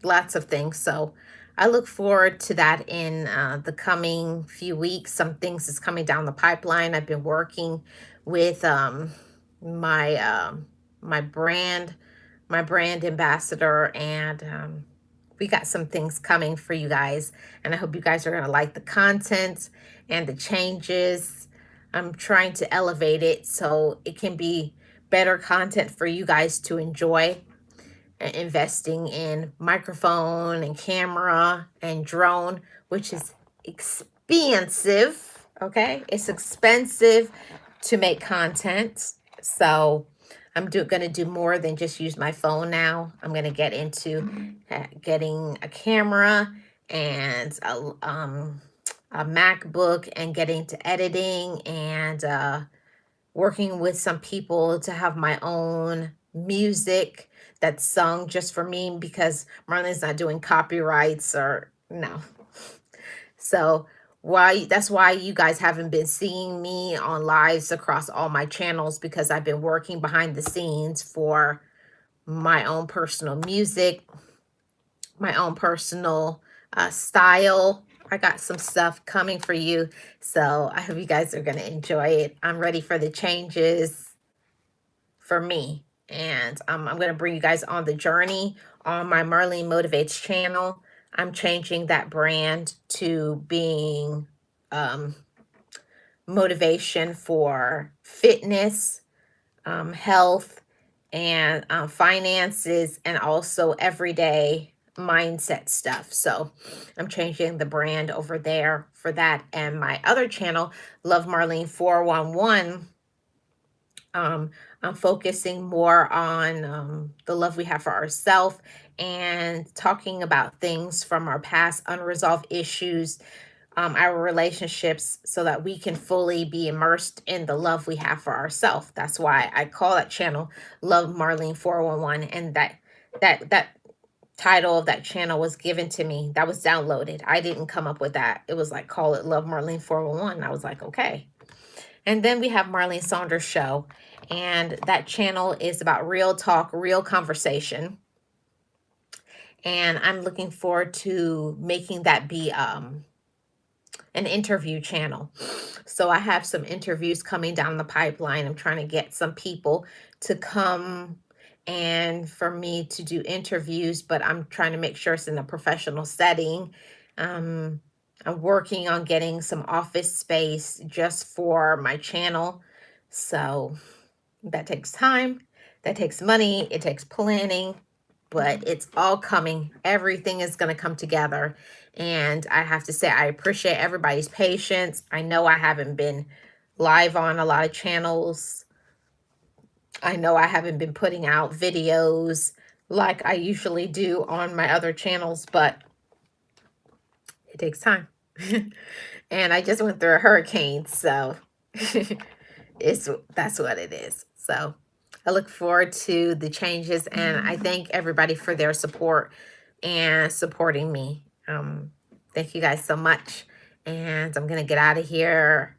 S1: lots of things. So I look forward to that in the coming few weeks. Some things is coming down the pipeline. I've been working with my brand ambassador, and we got some things coming for you guys, and I hope you guys are going to like the content and the changes. I'm trying to elevate it so it can be better content for you guys to enjoy, investing in microphone and camera and drone, which is expensive. Okay, it's expensive to make content. So I'm going to do more than just use my phone now. I'm going to get into getting a camera and a MacBook and getting to editing and working with some people to have my own music that's sung just for me, because Marlene's not doing copyrights or no. So that's why you guys haven't been seeing me on lives across all my channels, because I've been working behind the scenes for my own personal music, my own personal style. I got some stuff coming for you, so I hope you guys are going to enjoy it. I'm ready for the changes for me, and I'm going to bring you guys on the journey on my Marlene Motivates channel. I'm changing that brand to being motivation for fitness, health, and finances, and also everyday mindset stuff. So I'm changing the brand over there for that. And my other channel, Love Marlene 411, I'm focusing more on the love we have for ourselves and talking about things from our past unresolved issues, our relationships, so that we can fully be immersed in the love we have for ourselves. That's why I call that channel Love Marlene 411. And that title of that channel was given to me. That was downloaded. I didn't come up with that. It was like, call it Love Marlene 411. I was like, okay. And then we have Marlene Saunders Show, and that channel is about real talk, real conversation. And I'm looking forward to making that be an interview channel. So I have some interviews coming down the pipeline. I'm trying to get some people to come and for me to do interviews, but I'm trying to make sure it's in a professional setting. I'm working on getting some office space just for my channel. So that takes time, that takes money, it takes planning, but it's all coming. Everything is going to come together. And I have to say, I appreciate everybody's patience. I know I haven't been live on a lot of channels. I know I haven't been putting out videos like I usually do on my other channels, but it takes time. And I just went through a hurricane, so that's what it is. So I look forward to the changes, and I thank everybody for their support and supporting me. Thank you guys so much. And I'm going to get out of here.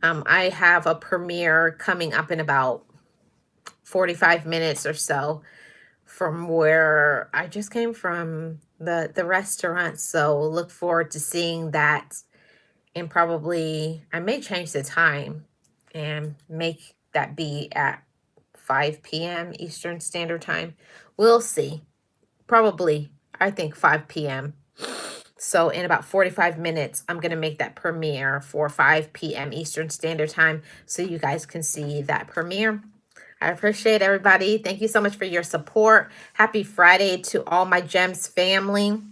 S1: I have a premiere coming up in about 45 minutes or so from where I just came from, the restaurant. So look forward to seeing that. And probably I may change the time and make that be at 5 p.m. Eastern Standard Time. We'll see. Probably, I think 5 p.m. So in about 45 minutes, I'm going to make that premiere for 5 p.m. Eastern Standard Time so you guys can see that premiere. I appreciate everybody. Thank you so much for your support. Happy Friday to all my Gems family.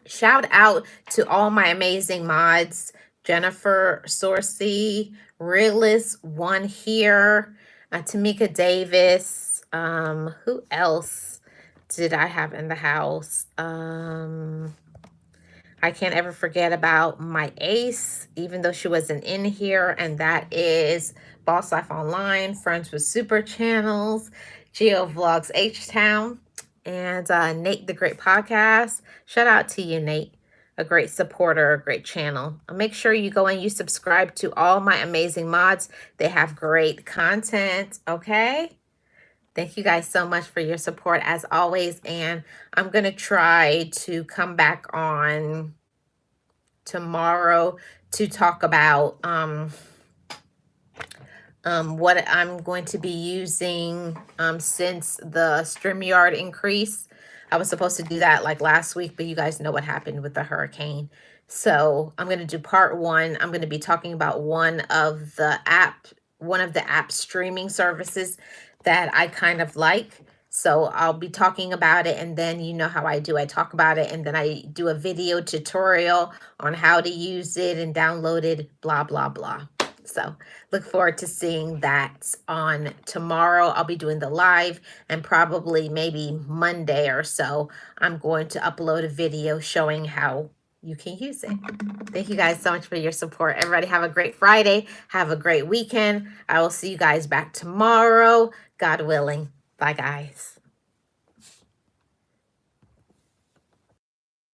S1: Shout out to all my amazing mods. Jennifer Sorsey, Realist One here, Tamika Davis. Who else did I have in the house? I can't ever forget about my ace, even though she wasn't in here, and that is Boss Life Online, Friends with Super Channels, Geo Vlogs H-Town, and Nate the Great Podcast. Shout out to you, Nate. A great supporter, a great channel. Make sure you go and you subscribe to all my amazing mods. They have great content, okay? Thank you guys so much for your support as always. And I'm going to try to come back on tomorrow to talk about what I'm going to be using since the StreamYard increase. I was supposed to do that like last week, but you guys know what happened with the hurricane. So I'm going to do part one. I'm going to be talking about one of the app streaming services that I kind of like. So I'll be talking about it, and then you know how I do. I talk about it and then I do a video tutorial on how to use it and download it, blah, blah, blah. So look forward to seeing that on tomorrow. I'll be doing the live, and probably maybe Monday or so, I'm going to upload a video showing how you can use it. Thank you guys so much for your support. Everybody have a great Friday. Have a great weekend. I will see you guys back tomorrow, God willing. Bye, guys.